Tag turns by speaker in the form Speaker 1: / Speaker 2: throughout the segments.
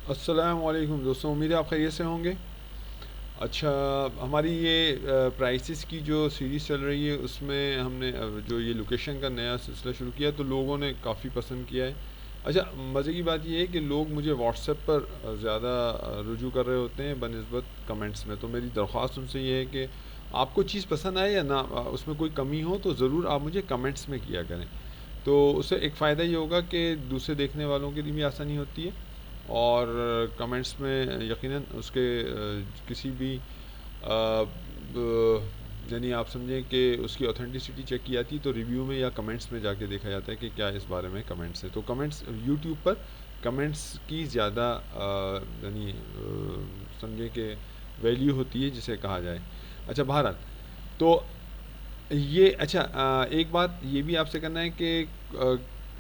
Speaker 1: अस्सलाम वालेकुम दोस्तों, उम्मीद है आप खैरियत से होंगे। अच्छा, हमारी ये प्राइसेस की जो सीरीज़ चल रही है उसमें हमने जो ये लोकेशन का नया सिलसिला शुरू किया तो लोगों ने काफ़ी पसंद किया है। अच्छा, मज़े की बात ये है कि लोग मुझे व्हाट्सएप पर ज़्यादा रुजू कर रहे होते हैं बनस्बत कमेंट्स में। तो मेरी दरख्वास्त उनसे ये है कि आपको चीज़ पसंद आए या ना उसमें कोई कमी हो तो ज़रूर आप मुझे कमेंट्स में किया करें। तो उससे एक फ़ायदा ये होगा कि दूसरे देखने वालों के लिए भी आसानी होती है, और कमेंट्स में यकीनन उसके किसी भी यानी आप समझें कि उसकी ऑथेंटिसिटी चेक की जाती है, तो रिव्यू में या कमेंट्स में जाके देखा जाता है कि क्या इस बारे में कमेंट्स हैं। तो कमेंट्स यूट्यूब पर कमेंट्स की ज़्यादा यानी समझें कि वैल्यू होती है जिसे कहा जाए। अच्छा, बहरहाल, तो ये अच्छा, एक बात ये भी आपसे करना है कि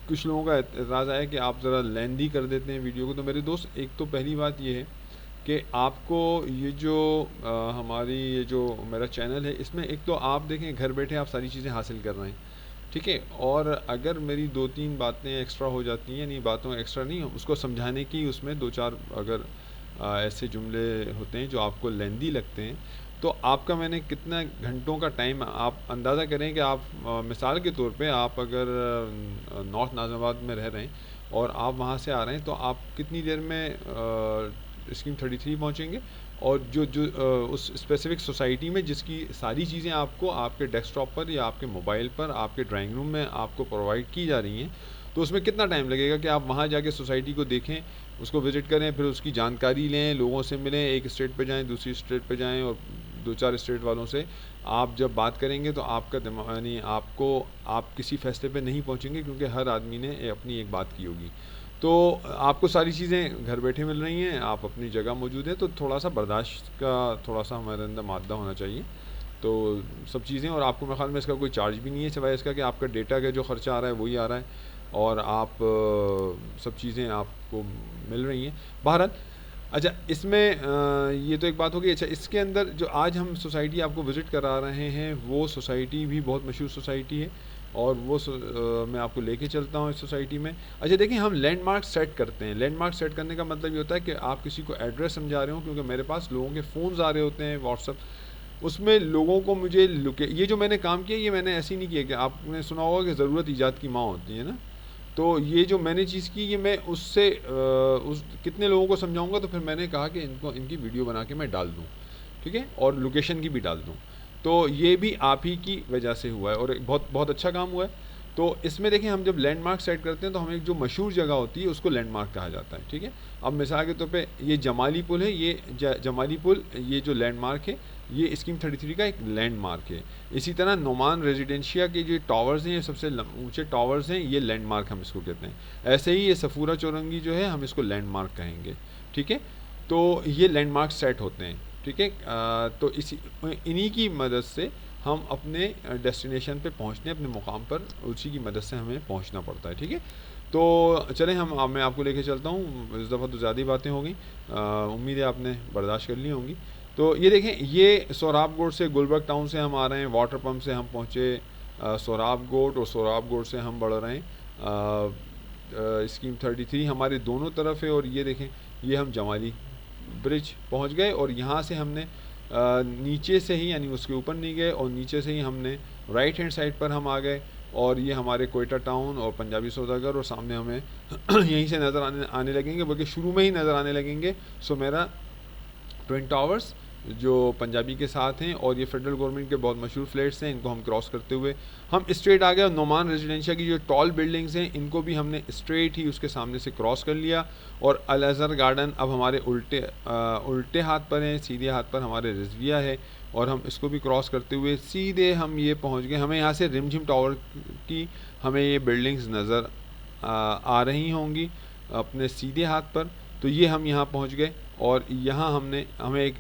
Speaker 1: कुछ लोगों का एतराज़ आया कि आप ज़रा लेंदी कर देते हैं वीडियो को। तो मेरे दोस्त, एक तो पहली बात ये है कि आपको ये जो हमारी ये जो मेरा चैनल है इसमें एक तो आप देखें घर बैठे आप सारी चीज़ें हासिल कर रहे हैं, ठीक है। और अगर मेरी दो तीन बातें एक्स्ट्रा हो जाती हैं, यानी बातों एक्स्ट्रा नहीं, उसको समझाने की उसमें दो चार अगर ऐसे जुमले होते हैं जो आपको लेंदी लगते हैं, तो आपका मैंने कितना घंटों का टाइम आप अंदाज़ा करें कि आप मिसाल के तौर पे आप अगर नॉर्थ नाज़िमाबाद में रह रहे हैं और आप वहाँ से आ रहे हैं, तो आप कितनी देर में स्कीम 33 पहुँचेंगे। और जो जो उस स्पेसिफ़िक सोसाइटी में जिसकी सारी चीज़ें आपको आपके डेस्कटॉप पर या आपके मोबाइल पर आपके ड्राइंग रूम में आपको प्रोवाइड की जा रही हैं, तो उसमें कितना टाइम लगेगा कि आप वहाँ जाके सोसाइटी को देखें, उसको विज़िट करें, फिर उसकी जानकारी लें, लोगों से मिलें, एक स्टेट पे जाएँ, दूसरी स्टेट पे जाएँ, और दो चार स्टेट वालों से आप जब बात करेंगे तो आपका दिमाग यानी आपको आप किसी फ़ैसले पे नहीं पहुँचेंगे, क्योंकि हर आदमी ने अपनी एक बात की होगी। तो आपको सारी चीज़ें घर बैठे मिल रही हैं, आप अपनी जगह मौजूद हैं, तो थोड़ा-सा बर्दाश्त का थोड़ा-सा हमारे अंदर मादा होना चाहिए। तो सब चीज़ें, और आपको मेरे ख़्याल में इसका कोई चार्ज भी नहीं है सिवाय इसका कि आपका डेटा का जो ख़र्चा आ रहा है वही आ रहा है, और आप सब चीज़ें आपको मिल रही हैं। बहरहाल, अच्छा, इसमें ये तो एक बात होगी। अच्छा, इसके अंदर जो आज हम सोसाइटी आपको विज़िट करा रहे हैं वो सोसाइटी भी बहुत मशहूर सोसाइटी है, और वो मैं आपको लेके चलता हूँ इस सोसाइटी में। अच्छा, देखिए, हम लैंडमार्क सेट करते हैं। लैंडमार्क सेट करने का मतलब ये होता है कि आप किसी को एड्रेस समझा रहे हो, क्योंकि मेरे पास लोगों के फ़ोन्स आ रहे होते हैं व्हाट्सअप, उसमें लोगों को मुझे ये जो मैंने काम किया, ये मैंने ऐसे ही नहीं किया कि आपने सुना होगा कि ज़रूरत ईजाद की माँ होती है ना। तो ये जो मैंने चीज़ की, ये मैं उससे उस कितने लोगों को समझाऊंगा, तो फिर मैंने कहा कि इनको इनकी वीडियो बना के मैं डाल दूँ, ठीक है, और लोकेशन की भी डाल दूँ। तो ये भी आप ही की वजह से हुआ है, और एक बहुत बहुत अच्छा काम हुआ है। तो इसमें देखें, हम जब लैंडमार्क सेट करते हैं तो हमें एक जो मशहूर जगह होती है उसको लैंडमार्क कहा जाता है, ठीक है। अब मिसाल के तौर पे ये जमाली पुल है, ये जमाली पुल, ये जो लैंडमार्क है, ये स्कीम 33 का एक लैंडमार्क है। इसी तरह नोमान रेजिडेंशिया के जो टावर्स हैं, ये सबसे ऊंचे टावर्स हैं, ये लैंडमार्क हम इसको कहते हैं। ऐसे ही ये सफूरा चौरंगी जो है, हम इसको लैंडमार्क कहेंगे, ठीक है। तो ये लैंडमार्क सेट होते हैं, ठीक है। तो इन्हीं की मदद से हम अपने डेस्टिनेशन पे पहुंचने, अपने मुकाम पर उसी की मदद से हमें पहुंचना पड़ता है, ठीक है। तो चलें, मैं आपको लेके चलता हूँ। इस दफ़ा तो ज़्यादा ही बातें हो गई, उम्मीद है आपने बर्दाश्त कर ली होंगी। तो ये देखें, ये सोराबगोड से गुलबर्ग टाउन से हम आ रहे हैं, वाटर पम्प से हम पहुँचे सोराबगोड, और सोराबगोड से हम बढ़ रहे हैं स्कीम 33 हमारे दोनों तरफ है। और ये देखें, ये हम जमाली ब्रिज पहुंच गए, और यहाँ से हमने नीचे से ही, यानी उसके ऊपर नहीं गए, और नीचे से ही हमने राइट हैंड साइड पर हम आ गए, और ये हमारे कोयटा टाउन और पंजाबी सौदागर, और सामने हमें यहीं से नज़र आने लगेंगे, बल्कि शुरू में ही नज़र आने लगेंगे सो मेरा ट्विन टावर्स जो पंजाबी के साथ हैं, और ये फेडरल गवर्नमेंट के बहुत मशहूर फ्लैट्स हैं। इनको हम क्रॉस करते हुए हम स्ट्रेट आ गए, और नोमान रेजिडेंशिया की जो टॉल बिल्डिंग्स हैं इनको भी हमने स्ट्रेट ही उसके सामने से क्रॉस कर लिया। और अल अज़हर गार्डन अब हमारे उल्टे हाथ पर हैं, सीधे हाथ पर हमारे रिजविया है, और हम इसको भी क्रॉस करते हुए सीधे हम ये पहुँच गए। हमें यहाँ से रिमझिम टावर की हमें ये बिल्डिंग्स नज़र आ रही होंगी अपने सीधे हाथ पर। तो ये हम यहाँ पहुँच गए, और यहाँ हमें एक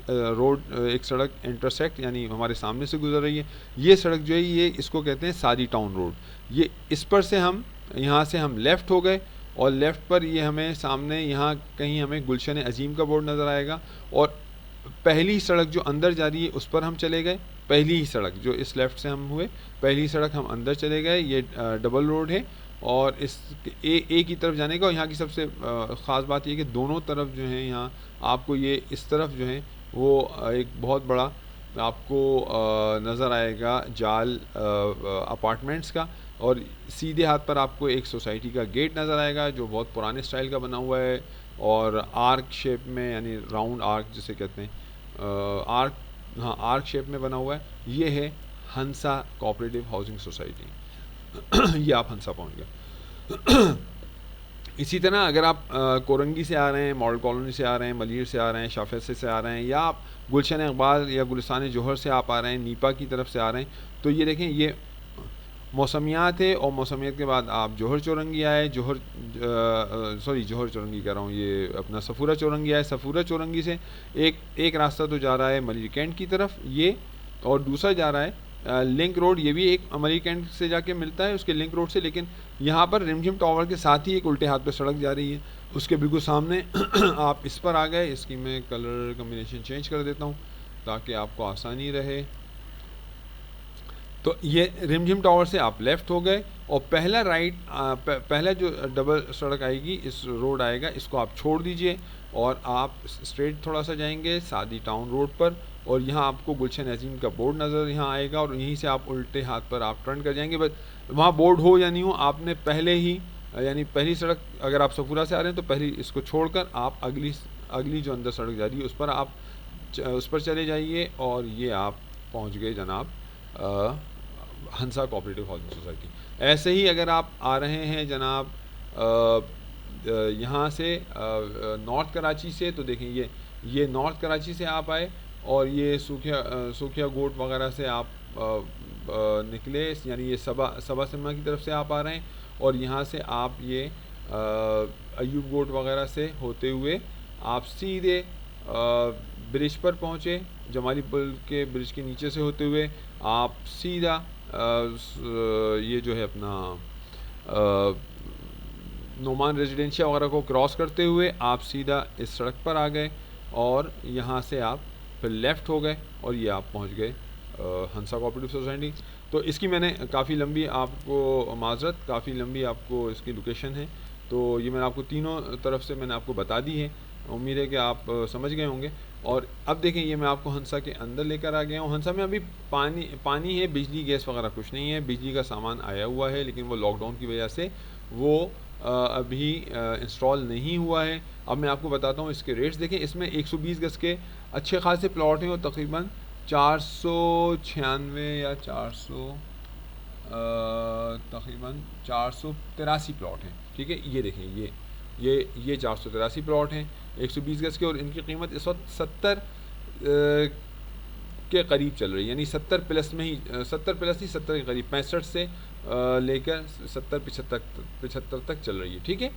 Speaker 1: एक सड़क इंटरसेक्ट, यानी हमारे सामने से गुजर रही है। ये सड़क जो है, ये इसको कहते हैं सादी टाउन रोड। ये इस पर से हम यहाँ से हम लेफ़्ट हो गए, और लेफ़्ट पर ये हमें सामने यहाँ कहीं हमें गुलशन अजीम का बोर्ड नज़र आएगा, और पहली सड़क जो अंदर जा रही है उस पर हम चले गए। पहली ही सड़क जो इस लेफ़्ट से हम हुए, पहली सड़क हम अंदर चले गए, ये डबल रोड है, और इस ए की तरफ जाने का। और यहाँ की सबसे ख़ास बात ये कि दोनों तरफ जो है यहाँ आपको ये इस तरफ जो है वो एक बहुत बड़ा आपको नज़र आएगा जाल अपार्टमेंट्स का, और सीधे हाथ पर आपको एक सोसाइटी का गेट नज़र आएगा जो बहुत पुराने स्टाइल का बना हुआ है और आर्क शेप में, यानी राउंड आर्क जिसे कहते हैं, आर्क, हाँ आर्क शेप में बना हुआ है। ये है हंसा कोऑपरेटिव हाउसिंग सोसाइटी। ये आप हंसा पहुंच गए। इसी तरह अगर आप कोरंगी से आ रहे हैं, मॉडल कॉलोनी से आ रहे हैं, मलिर से आ रहे हैं, शाफेसे से आ रहे हैं, या आप गुलशन इकबाल या गुलिस्तान जौहर से आप आ रहे हैं, नीपा की तरफ से आ रहे हैं, तो ये देखें ये मौसमियात है। और मौसमियात के बाद आप जौहर चौरंगी आए, जौहर चौरंगी कह रहा हूँ, ये अपना सफूरा चौरंगी आए। सफूरा चौरंगी से एक रास्ता तो जा रहा है मलिर कैंट की तरफ ये, और दूसरा जा रहा है लिंक रोड, ये भी एक मलिर कैंट से जाके मिलता है उसके लिंक रोड से, लेकिन यहाँ पर रिमझिम टावर के साथ ही एक उल्टे हाथ पे सड़क जा रही है, उसके बिल्कुल सामने आप इस पर आ गए। इसकी मैं कलर कम्बिनेशन चेंज कर देता हूँ ताकि आपको आसानी रहे। तो ये रिमझिम टावर से आप लेफ़्ट हो गए, और पहला पहला जो डबल सड़क आएगी, इस रोड आएगा, इसको आप छोड़ दीजिए और आप स्ट्रेट थोड़ा सा जाएंगे सादी टाउन रोड पर, और यहाँ आपको गुलशन अजीम का बोर्ड नज़र यहाँ आएगा, और यहीं से आप उल्टे हाथ पर आप टर्न कर जाएंगे। बस वहाँ बोर्ड हो या नहीं हो, आपने पहले ही, यानी पहली सड़क अगर आप सफूरा से आ रहे हैं तो पहली इसको छोड़कर आप अगली जो अंदर सड़क जा रही है उस पर चले जाइए, और ये आप पहुँच गए जनाब हंसा कोऑपरेटिव हाउसिंग सोसाइटी। ऐसे ही अगर आप आ रहे हैं जनाब यहाँ से नॉर्थ कराची से, तो देखें ये नॉर्थ कराची से आप आए, और ये सूखिया गोट वगैरह से आप निकले, यानी ये सबा सिनेमा की तरफ से आप आ रहे हैं, और यहाँ से आप ये अयूब गोट वगैरह से होते हुए आप सीधे ब्रिज पर पहुँचे। जमाली पुल के ब्रिज के नीचे से होते हुए आप सीधा ये जो है अपना नोमान रेजिडेंशिया वगैरह को क्रॉस करते हुए आप सीधा इस सड़क पर आ गए, और यहाँ से आप फिर लेफ़्ट हो गए, और ये आप पहुँच गए हंसा कोऑपरेटिव सोसाइटी। तो इसकी मैंने काफ़ी लंबी आपको माजरत, काफ़ी लंबी आपको इसकी लोकेशन है, तो ये मैंने आपको तीनों तरफ से मैंने आपको बता दी है। उम्मीद है कि आप समझ गए होंगे। और अब देखें ये मैं आपको हंसा के अंदर लेकर आ गया हूँ। हंसा में अभी पानी है, बिजली गैस वगैरह कुछ नहीं है। बिजली का सामान आया हुआ है, लेकिन वो लॉकडाउन की वजह से वो अभी इंस्टॉल नहीं हुआ है। अब मैं आपको बताता हूँ इसके रेट्स। देखें इसमें 120 गज के अच्छे खासे प्लॉट हैं, और तकरीबन 496 या 400 तकरीबन 483 प्लॉट हैं। ठीक है, ये देखें ये 483 प्लॉट हैं 120 गज के, और इनकी कीमत इस वक्त 70 के करीब चल रही है, यानी 70 प्लस में ही, 70 प्लस ही 70 के करीब, 65 से लेकर 70-75 तक चल रही है। ठीक है,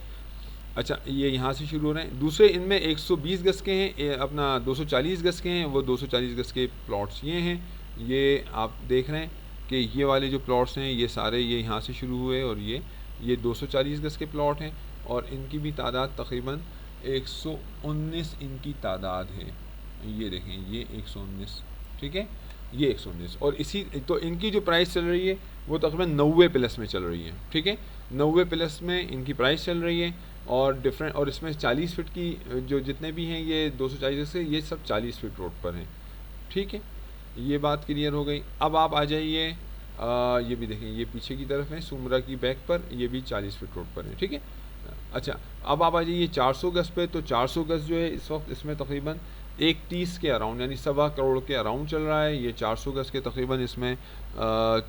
Speaker 1: अच्छा ये यहाँ से शुरू हो रहे हैं। दूसरे इनमें 120 गज के हैं, अपना 240 गज के हैं। वो 240 गज के प्लॉट्स ये हैं, ये आप देख रहे हैं कि ये वाले जो प्लॉट्स हैं ये सारे ये यहाँ से शुरू हुए, और ये 240 गज के प्लॉट हैं, और इनकी भी तादाद तकरीबन 119 इनकी तादाद है। ये देखें ये 119, ठीक है, ये 119, और इसी तो इनकी जो प्राइस चल रही है वो तकरीबन 90 प्लस में चल रही है। ठीक है, 90 प्लस में इनकी प्राइस चल रही है, और इसमें 40 फीट की जो जितने भी हैं ये 240 से ये सब 40 फीट रोड पर हैं। ठीक है, ये बात क्लियर हो गई। अब आप आ जाइए, ये भी देखें ये पीछे की तरफ है सुमरा की बैक पर, ये भी 40 फीट रोड पर है। ठीक है, अच्छा अब आप आ जाइए 400 गज पे। तो 400 गज जो है इस वक्त इसमें तकरीबन 130 के अराउंड, यानी 1.25 करोड़ के अराउंड चल रहा है। ये 400 गज के तकरीबन इसमें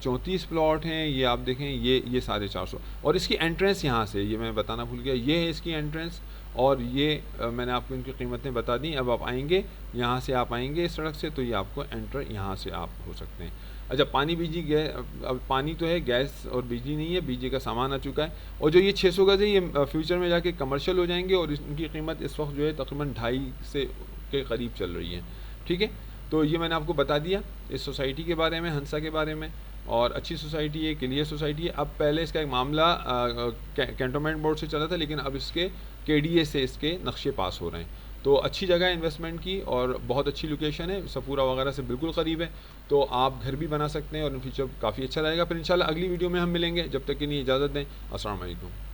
Speaker 1: 34 प्लॉट हैं। ये आप देखें ये सारे 400, और इसकी एंट्रेंस यहाँ से, ये मैं बताना भूल गया, ये है इसकी एंट्रेंस, और ये मैंने आपको इनकी कीमतें बता दी। अब आप आएंगे यहाँ से, आप आएंगे इस सड़क से, तो ये आपको एंटर यहाँ से आप हो सकते हैं। अच्छा पानी बिजली गैस, अब पानी तो है, गैस और बिजली नहीं है, बिजली का सामान आ चुका है। और जो ये 600 गज है ये फ्यूचर में जाके कमर्शियल हो जाएंगे, और इनकी कीमत इस वक्त जो है तकरीबन 2.5 के करीब चल रही है। ठीक है, तो ये मैंने आपको बता दिया इस सोसाइटी के बारे में, हंसा के बारे में, और अच्छी सोसाइटी है, क्लियर सोसाइटी है। अब पहले इसका एक मामला कैंटोनमेंट बोर्ड से चला था, लेकिन अब इसके KDA से इसके नक्शे पास हो रहे हैं। तो तो अच्छी जगह है इन्वेस्टमेंट की और बहुत अच्छी लोकेशन है, सफूरा वगैरह से बिल्कुल क़रीब है, तो आप घर भी बना सकते हैं और इन फ्यूचर काफ़ी अच्छा रहेगा। फिर इंशाल्लाह अगली वीडियो में हम मिलेंगे, जब तक के लिए इजाज़त दें। अस्सलाम वालेकुम।